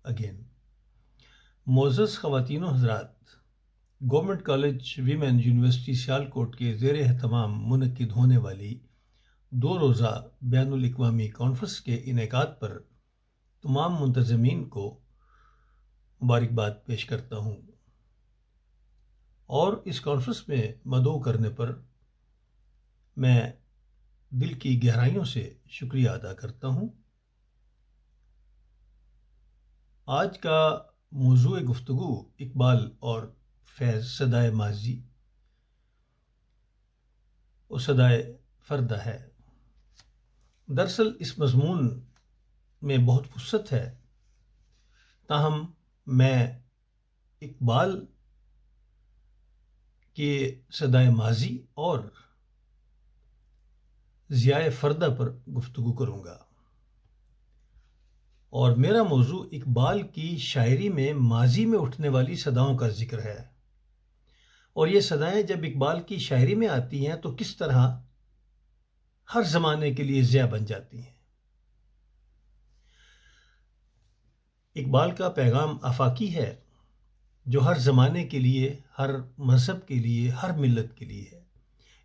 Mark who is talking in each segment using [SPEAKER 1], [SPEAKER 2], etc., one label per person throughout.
[SPEAKER 1] again. معزز خواتین و حضرات، government college women university Sialkot کے زیر اہتمام منعقد ہونے والی 2 روزہ بین الاقوامی کانفرنس کے انعقاد پر تمام منتظمین کو مبارکباد پیش کرتا ہوں اور اس کانفرنس میں مدعو کرنے پر میں دل کی گہرائیوں سے شکریہ ادا کرتا ہوں۔ آج کا موضوع گفتگو اقبال اور فیض صدائے ماضی و صدائے فردہ ہے۔ دراصل اس مضمون میں بہت وسعت ہے، تاہم میں اقبال کے صدائے ماضی اور ضیائے فردہ پر گفتگو کروں گا، اور میرا موضوع اقبال کی شاعری میں ماضی میں اٹھنے والی صداؤں کا ذکر ہے، اور یہ صدائیں جب اقبال کی شاعری میں آتی ہیں تو کس طرح ہر زمانے کے لیے ضیاء بن جاتی ہیں۔ اقبال کا پیغام آفاقی ہے جو ہر زمانے کے لیے، ہر مذہب کے لیے، ہر ملت کے لیے ہے۔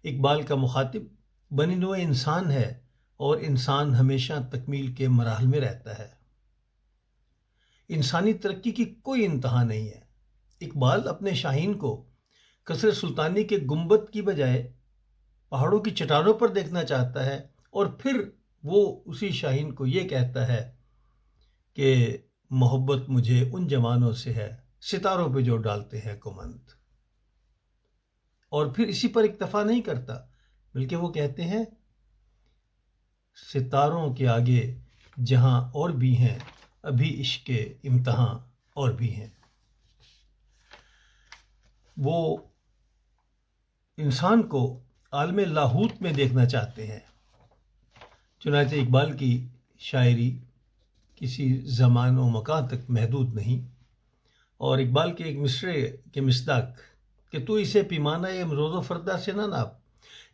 [SPEAKER 1] اقبال کا مخاطب بنی نوع انسان ہے، اور انسان ہمیشہ تکمیل کے مراحل میں رہتا ہے۔ انسانی ترقی کی کوئی انتہا نہیں ہے۔ اقبال اپنے شاہین کو قصر سلطانی کے گنبد کی بجائے پہاڑوں کی چٹانوں پر دیکھنا چاہتا ہے، اور پھر وہ اسی شاہین کو یہ کہتا ہے کہ محبت مجھے ان جوانوں سے ہے ستاروں پہ جو ڈالتے ہیں کمند۔ اور پھر اسی پر اکتفا نہیں کرتا، بلکہ وہ کہتے ہیں ستاروں کے آگے جہاں اور بھی ہیں، ابھی عشق کے امتحان اور بھی ہیں۔ وہ انسان کو عالم لاہوت میں دیکھنا چاہتے ہیں۔ چنانچہ اقبال کی شاعری کسی زمان و مکان تک محدود نہیں، اور اقبال کے ایک مصرعے کے مصداق کہ تو اسے پیمانہ امروز و فردہ سے نہ ناپ،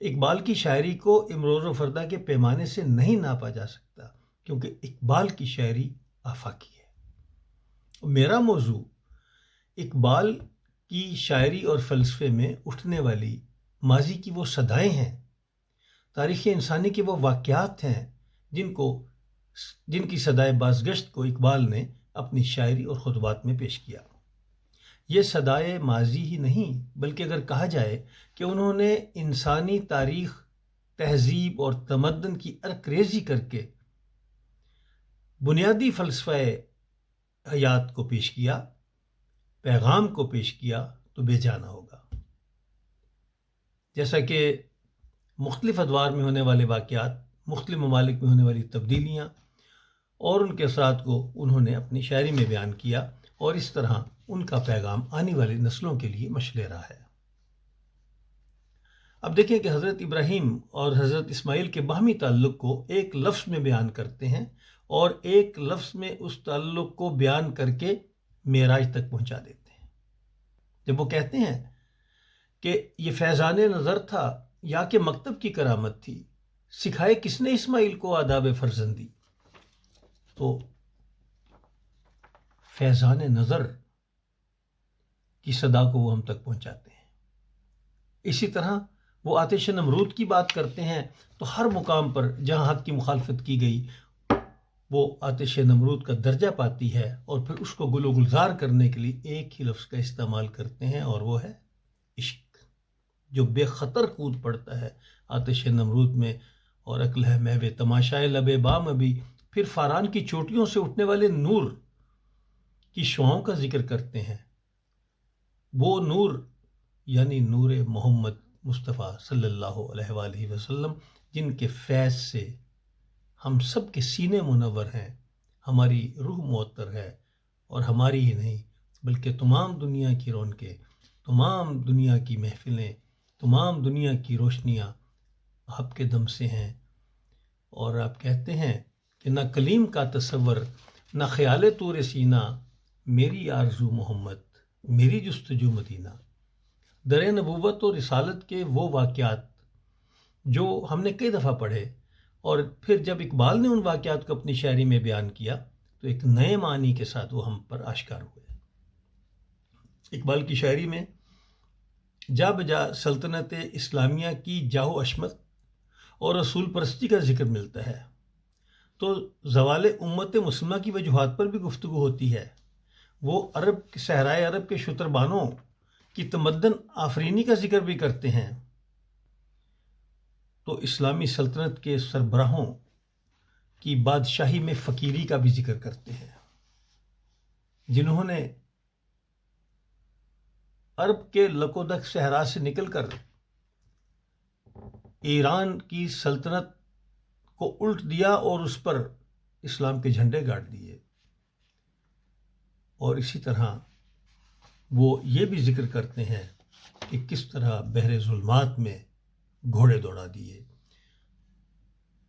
[SPEAKER 1] اقبال کی شاعری کو امروز و فردہ کے پیمانے سے نہیں ناپا جا سکتا، کیونکہ اقبال کی شاعری آفاقی ہے۔ میرا موضوع اقبال کی شاعری اور فلسفے میں اٹھنے والی ماضی کی وہ صدائیں ہیں، تاریخ انسانی کے وہ واقعات ہیں جن کی صدائے بازگشت کو اقبال نے اپنی شاعری اور خطبات میں پیش کیا۔ یہ صدائے ماضی ہی نہیں، بلکہ اگر کہا جائے کہ انہوں نے انسانی تاریخ، تہذیب اور تمدن کی ارک ریزی کر کے بنیادی فلسفہ حیات کو پیش کیا، پیغام کو پیش کیا، تو بے جانا ہوگا۔ جیسا کہ مختلف ادوار میں ہونے والے واقعات، مختلف ممالک میں ہونے والی تبدیلیاں اور ان کے اثرات کو انہوں نے اپنی شاعری میں بیان کیا، اور اس طرح ان کا پیغام آنے والی نسلوں کے لیے مشعل راہ ہے۔ اب دیکھیں کہ حضرت ابراہیم اور حضرت اسماعیل کے باہمی تعلق کو ایک لفظ میں بیان کرتے ہیں، اور ایک لفظ میں اس تعلق کو بیان کر کے معراج تک پہنچا دیتے ہیں۔ جب وہ کہتے ہیں کہ یہ فیضان نظر تھا یا کہ مکتب کی کرامت تھی، سکھائے کس نے اسماعیل کو آداب فرزندی، تو فیضان نظر کی صدا کو وہ ہم تک پہنچاتے ہیں۔ اسی طرح وہ آتش نمرود کی بات کرتے ہیں، تو ہر مقام پر جہاں حق کی مخالفت کی گئی وہ آتش نمرود کا درجہ پاتی ہے، اور پھر اس کو گل و گلزار کرنے کے لیے ایک ہی لفظ کا استعمال کرتے ہیں، اور وہ ہے عشق، جو بے خطر کود پڑتا ہے آتش نمرود میں، اور عقل ہے محو تماشائے لب بام ابھی، پھر فاران کی چوٹیوں سے اٹھنے والے نور کی شعاؤں کا ذکر کرتے ہیں۔ وہ نور یعنی نور محمد مصطفیٰ صلی اللہ علیہ وآلہ وسلم، جن کے فیض سے ہم سب کے سینے منور ہیں، ہماری روح معطر ہے، اور ہماری ہی نہیں بلکہ تمام دنیا کی رونقیں، تمام دنیا کی محفلیں، تمام دنیا کی روشنیاں آپ کے دم سے ہیں۔ اور آپ کہتے ہیں کہ نہ کلیم کا تصور، نہ خیال طور سینہ، میری آرزو محمد، میری جستجو مدینہ۔ در نبوت اور رسالت کے وہ واقعات جو ہم نے کئی دفعہ پڑھے، اور پھر جب اقبال نے ان واقعات کو اپنی شاعری میں بیان کیا تو ایک نئے معنی کے ساتھ وہ ہم پر آشکار ہوئے۔ اقبال کی شاعری میں جا بجا سلطنت اسلامیہ کی جاہ و عظمت اور رسول پرستی کا ذکر ملتا ہے، تو زوال امت مسلمہ کی وجوہات پر بھی گفتگو ہوتی ہے۔ وہ صحرائے عرب کے شتربانوں کی تمدن آفرینی کا ذکر بھی کرتے ہیں، تو اسلامی سلطنت کے سربراہوں کی بادشاہی میں فقیری کا بھی ذکر کرتے ہیں، جنہوں نے عرب کے لکودک صحرا سے نکل کر ایران کی سلطنت کو الٹ دیا اور اس پر اسلام کے جھنڈے گاڑ دیے۔ اور اسی طرح وہ یہ بھی ذکر کرتے ہیں کہ کس طرح بحر ظلمات میں گھوڑے دوڑا دیے،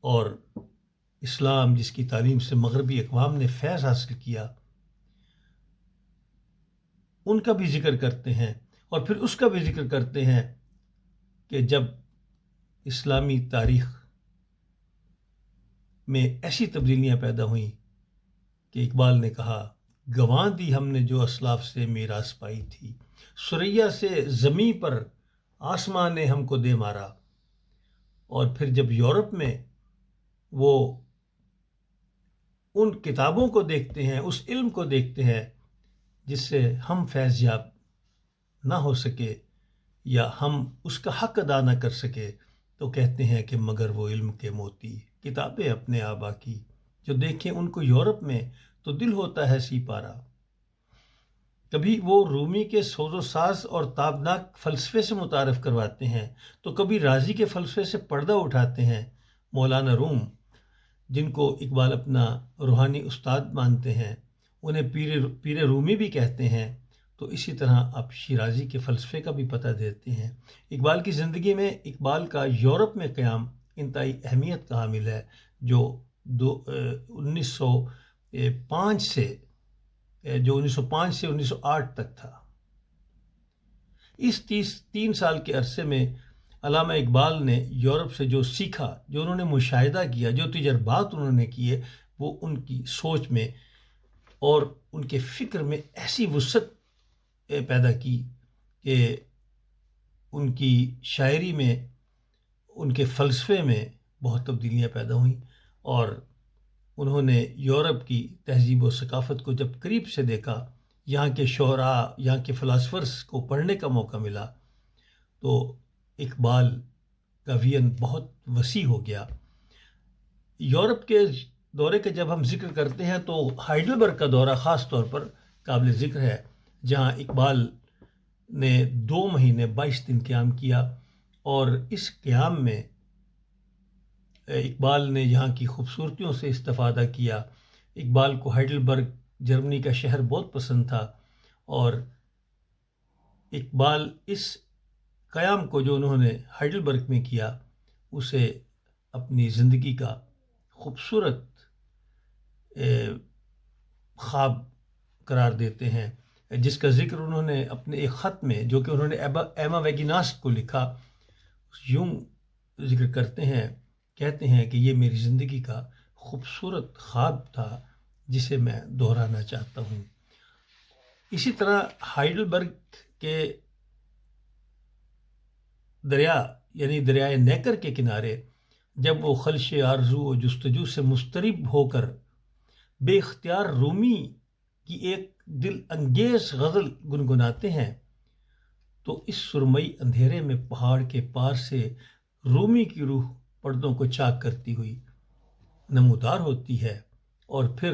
[SPEAKER 1] اور اسلام جس کی تعلیم سے مغربی اقوام نے فیض حاصل کیا، ان کا بھی ذکر کرتے ہیں۔ اور پھر اس کا بھی ذکر کرتے ہیں کہ جب اسلامی تاریخ میں ایسی تبدیلیاں پیدا ہوئیں کہ اقبال نے کہا، گنوا دی ہم نے جو اسلاف سے میراث پائی تھی، ثریا سے زمیں پر آسمان نے ہم کو دے مارا۔ اور پھر جب یورپ میں وہ ان کتابوں کو دیکھتے ہیں، اس علم کو دیکھتے ہیں جس سے ہم فیض یاب نہ ہو سکے یا ہم اس کا حق ادا نہ کر سکے، تو کہتے ہیں کہ مگر وہ علم کے موتی کتابیں اپنے آبا کی، جو دیکھیں ان کو یورپ میں تو دل ہوتا ہے سی پارا۔ کبھی وہ رومی کے سوز و ساز اور تابناک فلسفے سے متعارف کرواتے ہیں، تو کبھی رازی کے فلسفے سے پردہ اٹھاتے ہیں۔ مولانا روم، جن کو اقبال اپنا روحانی استاد مانتے ہیں، انہیں پیر رومی بھی کہتے ہیں، تو اسی طرح آپ شیرازی کے فلسفے کا بھی پتہ دیتے ہیں۔ اقبال کی زندگی میں اقبال کا یورپ میں قیام انتہائی اہمیت کا حامل ہے، جو 1905 سے 1908 تک تھا۔ اس 3 سال کے عرصے میں علامہ اقبال نے یورپ سے جو سیکھا، جو انہوں نے مشاہدہ کیا، جو تجربات انہوں نے کیے، وہ ان کی سوچ میں اور ان کے فکر میں ایسی وسعت پیدا کی کہ ان کی شاعری میں، ان کے فلسفے میں بہت تبدیلیاں پیدا ہوئیں، اور انہوں نے یورپ کی تہذیب و ثقافت کو جب قریب سے دیکھا، یہاں کے شعراء، یہاں کے فلاسفرز کو پڑھنے کا موقع ملا، تو اقبال کا ویژن بہت وسیع ہو گیا۔ یورپ کے دورے کا جب ہم ذکر کرتے ہیں تو ہائیڈلبرگ کا دورہ خاص طور پر قابل ذکر ہے، جہاں اقبال نے 2 مہینے 22 دن قیام کیا، اور اس قیام میں اقبال نے یہاں کی خوبصورتیوں سے استفادہ کیا۔ اقبال کو ہائیڈلبرگ جرمنی کا شہر بہت پسند تھا، اور اقبال اس قیام کو جو انہوں نے ہائیڈلبرگ میں کیا، اسے اپنی زندگی کا خوبصورت خواب قرار دیتے ہیں، جس کا ذکر انہوں نے اپنے ایک خط میں، جو کہ انہوں نے ایما ویگیناسٹ کو لکھا، یوں ذکر کرتے ہیں، کہتے ہیں کہ یہ میری زندگی کا خوبصورت خواب تھا جسے میں دہرانا چاہتا ہوں۔ اسی طرح ہائیڈلبرگ کے دریا یعنی دریائے نیکر کے کنارے جب وہ خلش آرزو و جستجو سے مضطرب ہو کر بے اختیار رومی کی ایک دل انگیز غزل گنگناتے ہیں، تو اس سرمئی اندھیرے میں پہاڑ کے پار سے رومی کی روح پردوں کو چاک کرتی ہوئی نمودار ہوتی ہے، اور پھر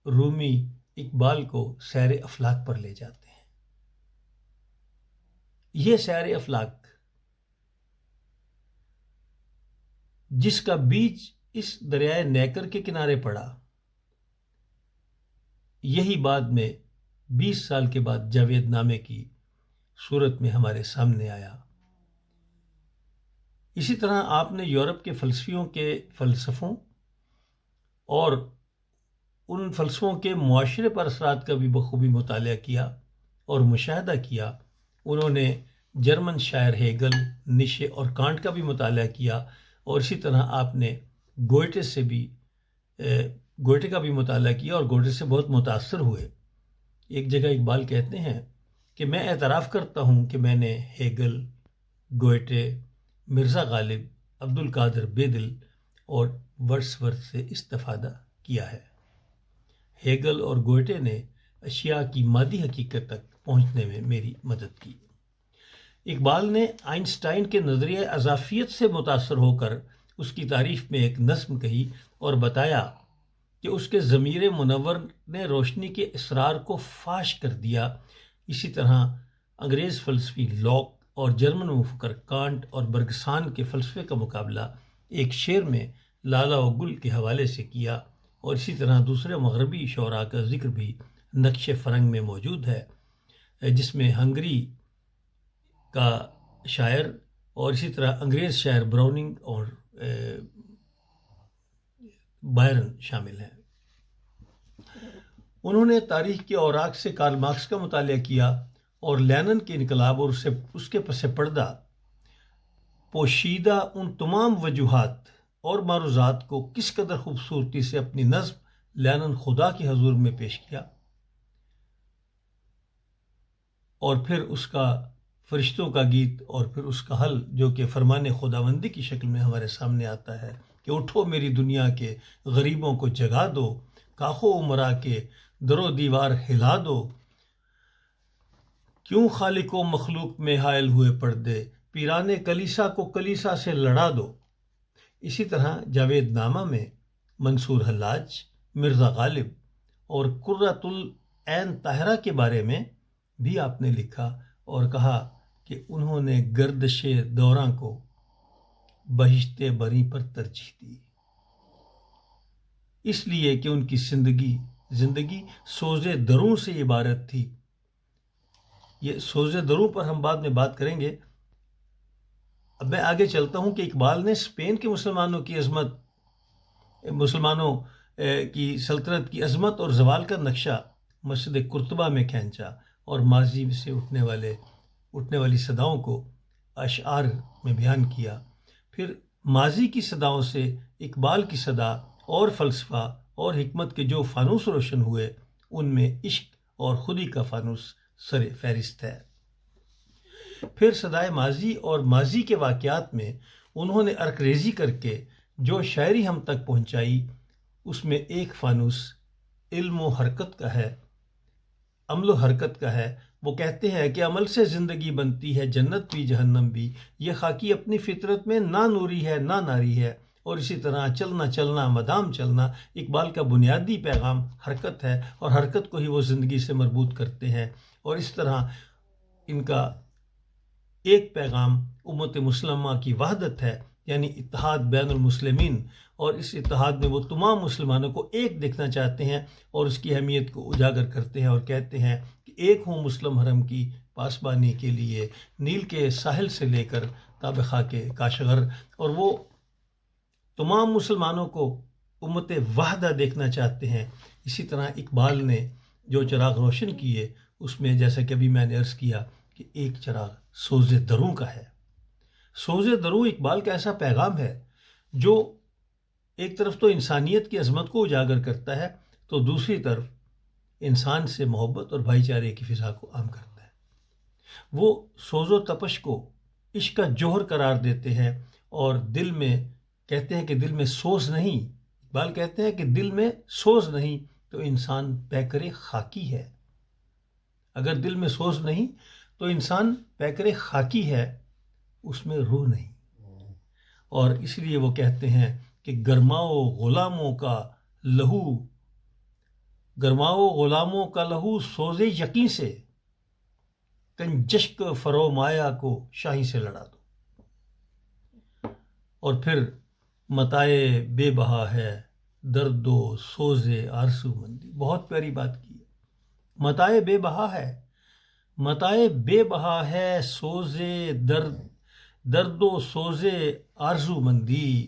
[SPEAKER 1] رومی اقبال کو سیر افلاک پر لے جاتے ہیں۔ یہ سیر افلاک جس کا بیج اس دریائے نیکر کے کنارے پڑا، یہی بعد میں 20 سال کے بعد جاوید نامے کی صورت میں ہمارے سامنے آیا۔ اسی طرح آپ نے یورپ کے فلسفیوں کے فلسفوں اور ان فلسفوں کے معاشرے پر اثرات کا بھی بخوبی مطالعہ کیا اور مشاہدہ کیا۔ انہوں نے جرمن شاعر ہیگل، نیشے اور کانٹ کا بھی مطالعہ کیا، اور اسی طرح آپ نے گوئٹے سے بھی گوئٹے کا بھی مطالعہ کیا اور گوئٹے سے بہت متاثر ہوئے۔ ایک جگہ اقبال کہتے ہیں کہ میں اعتراف کرتا ہوں کہ میں نے ہیگل، گوئٹے، مرزا غالب، عبد القادر بیدل اور ورڈسورتھ سے استفادہ کیا ہے۔ ہیگل اور گوئٹے نے اشیاء کی مادی حقیقت تک پہنچنے میں میری مدد کی۔ اقبال نے آئنسٹائن کے نظریہ اضافیت سے متاثر ہو کر اس کی تعریف میں ایک نظم کہی اور بتایا کہ اس کے ضمیر منور نے روشنی کے اسرار کو فاش کر دیا۔ اسی طرح انگریز فلسفی لاک اور جرمن مفکر کانٹ اور برگسان کے فلسفے کا مقابلہ ایک شعر میں لالا و گل کے حوالے سے کیا، اور اسی طرح دوسرے مغربی شعراء کا ذکر بھی نقش فرنگ میں موجود ہے، جس میں ہنگری کا شاعر اور اسی طرح انگریز شاعر براؤننگ اور بائرن شامل ہیں۔ انہوں نے تاریخ کے اوراق سے کارل مارکس کا مطالعہ کیا اور لینن کے انقلاب اور اس کے پس پردہ پوشیدہ ان تمام وجوہات اور معروضات کو کس قدر خوبصورتی سے اپنی نظم لینن خدا کے حضور میں پیش کیا، اور پھر اس کا فرشتوں کا گیت اور پھر اس کا حل جو کہ فرمان خداوندی کی شکل میں ہمارے سامنے آتا ہے کہ اٹھو میری دنیا کے غریبوں کو جگا دو، کاخو عمرا کے در و دیوار ہلا دو، کیوں خالق و مخلوق میں حائل ہوئے پردے، پیران کلیسا کو کلیسا سے لڑا دو۔ اسی طرح جاوید نامہ میں منصور حلاج، مرزا غالب اور قرۃ العین طاہرہ کے بارے میں بھی آپ نے لکھا اور کہا کہ انہوں نے گردش دوراں کو بہشت بری پر ترجیح دی، اس لیے کہ ان کی زندگی سوز دروں سے عبارت تھی۔ یہ سوز دروں پر ہم بعد میں بات کریں گے۔ اب میں آگے چلتا ہوں کہ اقبال نے اسپین کے مسلمانوں کی سلطنت کی عظمت اور زوال کا نقشہ مسجد قرطبہ میں کھینچا اور ماضی سے اٹھنے والی صداؤں کو اشعار میں بیان کیا۔ پھر ماضی کی صداؤں سے اقبال کی صدا اور فلسفہ اور حکمت کے جو فانوس روشن ہوئے، ان میں عشق اور خودی کا فانوس سر فہرست ہے۔ پھر صدائے ماضی اور ماضی کے واقعات میں انہوں نے عرق ریزی کر کے جو شاعری ہم تک پہنچائی، اس میں ایک فانوس علم و حرکت کا ہے، عمل و حرکت کا ہے۔ وہ کہتے ہیں کہ عمل سے زندگی بنتی ہے جنت بھی جہنم بھی، یہ خاکی اپنی فطرت میں نہ نوری ہے نہ ناری ہے۔ اور اسی طرح چلنا چلنا مدام چلنا، اقبال کا بنیادی پیغام حرکت ہے، اور حرکت کو ہی وہ زندگی سے مربوط کرتے ہیں۔ اور اس طرح ان کا ایک پیغام امت مسلمہ کی وحدت ہے، یعنی اتحاد بین المسلمین، اور اس اتحاد میں وہ تمام مسلمانوں کو ایک دیکھنا چاہتے ہیں اور اس کی اہمیت کو اجاگر کرتے ہیں اور کہتے ہیں کہ ایک ہوں مسلم حرم کی پاسبانی کے لیے، نیل کے ساحل سے لے کر تاب خاک کاشغر، اور وہ تمام مسلمانوں کو امت وحدہ دیکھنا چاہتے ہیں۔ اسی طرح اقبال نے جو چراغ روشن کیے، اس میں جیسا کہ ابھی میں نے عرض کیا کہ ایک چراغ سوز دروں کا ہے۔ سوز دروں اقبال کا ایسا پیغام ہے جو ایک طرف تو انسانیت کی عظمت کو اجاگر کرتا ہے، تو دوسری طرف انسان سے محبت اور بھائی چارے کی فضا کو عام کرتا ہے۔ وہ سوز و تپش کو عشق کا جوہر قرار دیتے ہیں، اور دل میں کہتے ہیں کہ دل میں سوز نہیں، اقبال کہتے ہیں کہ دل میں سوز نہیں تو انسان پیکر خاکی ہے۔ اگر دل میں سوز نہیں تو انسان پیکر خاکی ہے، اس میں روح نہیں۔ اور اس لیے وہ کہتے ہیں کہ گرماؤ غلاموں کا لہو سوز یقین سے، کنجشک فرومایا کو شاہی سے لڑا دو۔ اور پھر متائے بے بہا ہے درد و سوز آرزو مندی، بہت پیاری بات کی ہے۔ متائے بے بہا ہے سوز درد و سوز آرزو مندی،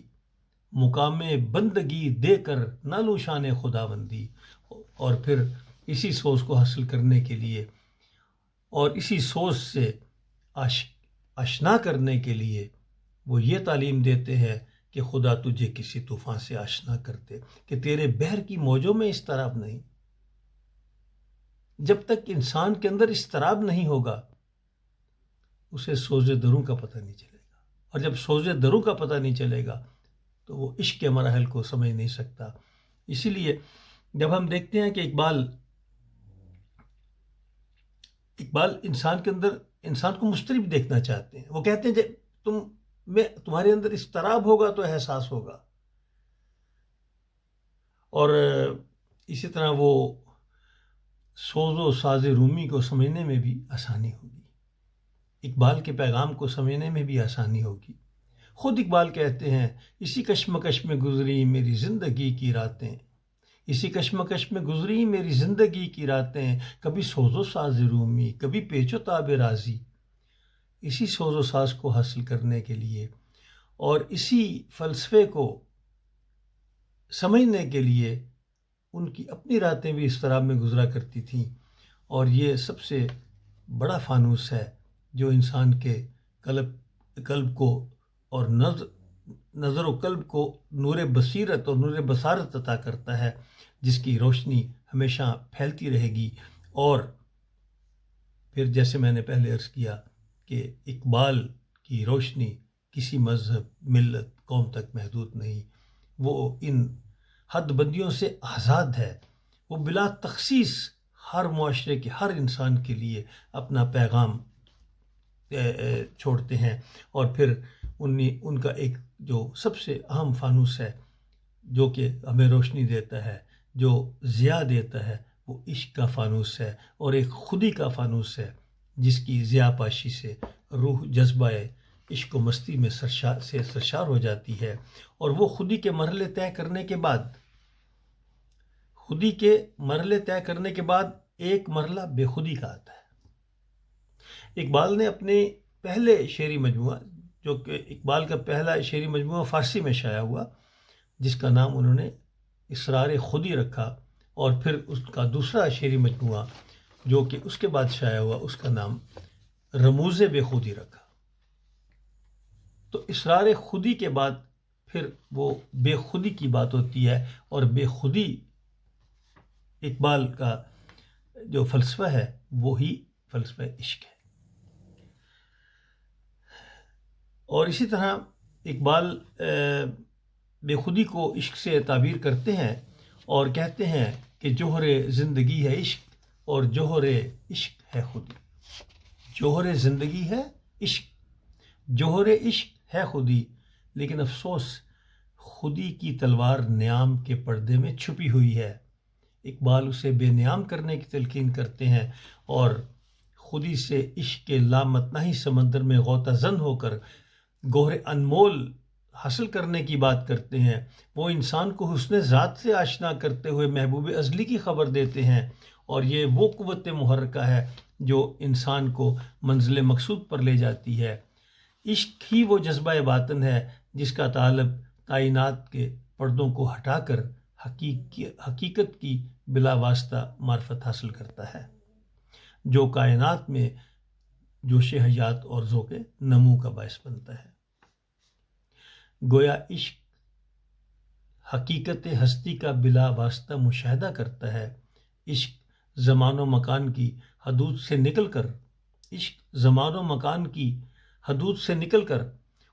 [SPEAKER 1] مقام بندگی دے کر نہ لوں شان خداوندی۔ اور پھر اسی سوز کو حاصل کرنے کے لیے اور اسی سوز سے آشنا کرنے کے لیے وہ یہ تعلیم دیتے ہیں کہ خدا تجھے کسی طوفان سے آشنا کرتے کہ تیرے بحر کی موجوں میں اضطراب نہیں۔ جب تک انسان کے اندر اضطراب نہیں ہوگا اسے سوز دروں کا پتہ نہیں چلے گا، اور جب سوز دروں کا پتہ نہیں چلے گا تو وہ عشق کے مراحل کو سمجھ نہیں سکتا۔ اسی لیے جب ہم دیکھتے ہیں کہ اقبال انسان کے اندر انسان کو مضطرب دیکھنا چاہتے ہیں، وہ کہتے ہیں جب تمہارے اندر اضطراب ہوگا تو احساس ہوگا، اور اسی طرح وہ سوز و ساز رومی کو سمجھنے میں بھی آسانی ہوگی، اقبال کے پیغام کو سمجھنے میں بھی آسانی ہوگی۔ خود اقبال کہتے ہیں اسی کشمکش میں گزری میری زندگی کی راتیں، اسی کشمکش میں گزری میری زندگی کی راتیں، کبھی سوز و ساز رومی کبھی پیچ و تاب رازی۔ اسی سوز و ساز کو حاصل کرنے کے لیے اور اسی فلسفے کو سمجھنے کے لیے ان کی اپنی راتیں بھی اضطراب میں گزرا کرتی تھیں، اور یہ سب سے بڑا فانوس ہے جو انسان کے قلب کو اور نظر و قلب کو نور بصیرت اور نور بصارت عطا کرتا ہے، جس کی روشنی ہمیشہ پھیلتی رہے گی۔ اور پھر جیسے میں نے پہلے عرض کیا کہ اقبال کی روشنی کسی مذہب، ملت، قوم تک محدود نہیں، وہ ان حد بندیوں سے آزاد ہے، وہ بلا تخصیص ہر معاشرے کے ہر انسان کے لیے اپنا پیغام چھوڑتے ہیں۔ اور پھر ان کا ایک جو سب سے اہم فانوس ہے جو کہ ہمیں روشنی دیتا ہے، جو ضیاء دیتا ہے، وہ عشق کا فانوس ہے، اور ایک خودی کا فانوس ہے جس کی ضیاء پاشی سے روح جذبہ عشق و مستی میں سرشار ہو جاتی ہے، اور وہ خودی کے مرحلے طے کرنے کے بعد ایک مرحلہ بے خودی کا آتا ہے۔ اقبال نے اپنے پہلے شعری مجموعہ، جو کہ اقبال کا پہلا شعری مجموعہ فارسی میں شائع ہوا، جس کا نام انہوں نے اسرار خودی رکھا، اور پھر اس کا دوسرا شعری مجموعہ جو کہ اس کے بعد شائع ہوا، اس کا نام رموز بے خودی رکھا۔ تو اسرار خودی کے بعد پھر وہ بے خودی کی بات ہوتی ہے، اور بے خودی اقبال کا جو فلسفہ ہے وہی فلسفہ عشق ہے۔ اور اسی طرح اقبال بے خودی کو عشق سے تعبیر کرتے ہیں اور کہتے ہیں کہ جوہر زندگی ہے عشق اور جوہر عشق ہے خودی۔ جوہر زندگی ہے عشق، جوہر عشق ہے خودی، لیکن افسوس خودی کی تلوار نیام کے پردے میں چھپی ہوئی ہے۔ اقبال اسے بے نیام کرنے کی تلقین کرتے ہیں، اور خودی سے عشق کے لامتناہی سمندر میں غوطہ زن ہو کر گوہر انمول حاصل کرنے کی بات کرتے ہیں۔ وہ انسان کو حسن ذات سے آشنا کرتے ہوئے محبوب ازلی کی خبر دیتے ہیں، اور یہ وہ قوت محرکہ ہے جو انسان کو منزل مقصود پر لے جاتی ہے۔ عشق ہی وہ جذبہ باطن ہے جس کا تعلق کائنات کے پردوں کو ہٹا کر حقیقت کی بلا واسطہ معرفت حاصل کرتا ہے، جو کائنات میں جوش حیات اور ذوق نمو کا باعث بنتا ہے۔ گویا عشق حقیقت ہستی کا بلا واسطہ مشاہدہ کرتا ہے۔ عشق زمان و مکان کی حدود سے نکل کر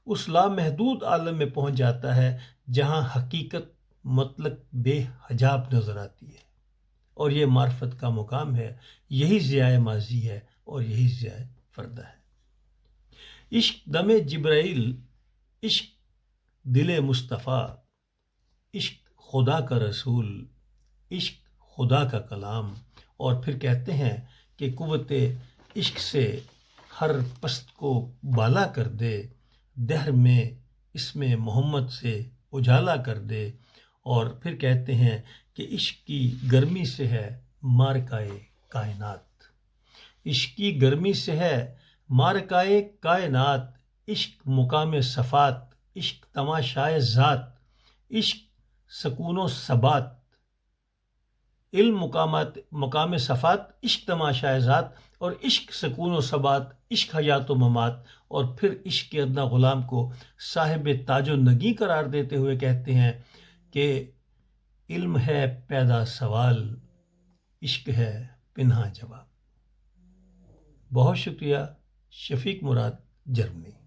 [SPEAKER 1] اس لامحدود عالم میں پہنچ جاتا ہے جہاں حقیقت مطلق بے حجاب نظر آتی ہے، اور یہ معرفت کا مقام ہے، یہی ضیاء ماضی ہے اور یہی ضیاء فردہ ہے۔ عشق دم جبرائیل، عشق دل مصطفیٰ، عشق خدا کا رسول، عشق خدا کا کلام۔ اور پھر کہتے ہیں کہ قوت عشق سے ہر پست کو بالا کر دے، دہر میں اسم محمد سے اجالا کر دے۔ اور پھر کہتے ہیں کہ عشق کی گرمی سے ہے مارکائے کائنات، عشق کی گرمی سے ہے مارکائے کائنات، عشق مقام صفات، عشق تماشائے ذات، عشق سکون و ثبات، علم مقام صفات، عشق تماشائے ذات، اور عشق سکون و ثبات، عشق حیات و ممات، اور پھر عشق کے ادنا غلام کو صاحب تاج و نگی قرار دیتے ہوئے کہتے ہیں کہ علم ہے پیدا سوال، عشق ہے پنہاں جواب۔ بہت شکریہ، شفیق مراد، جرمنی۔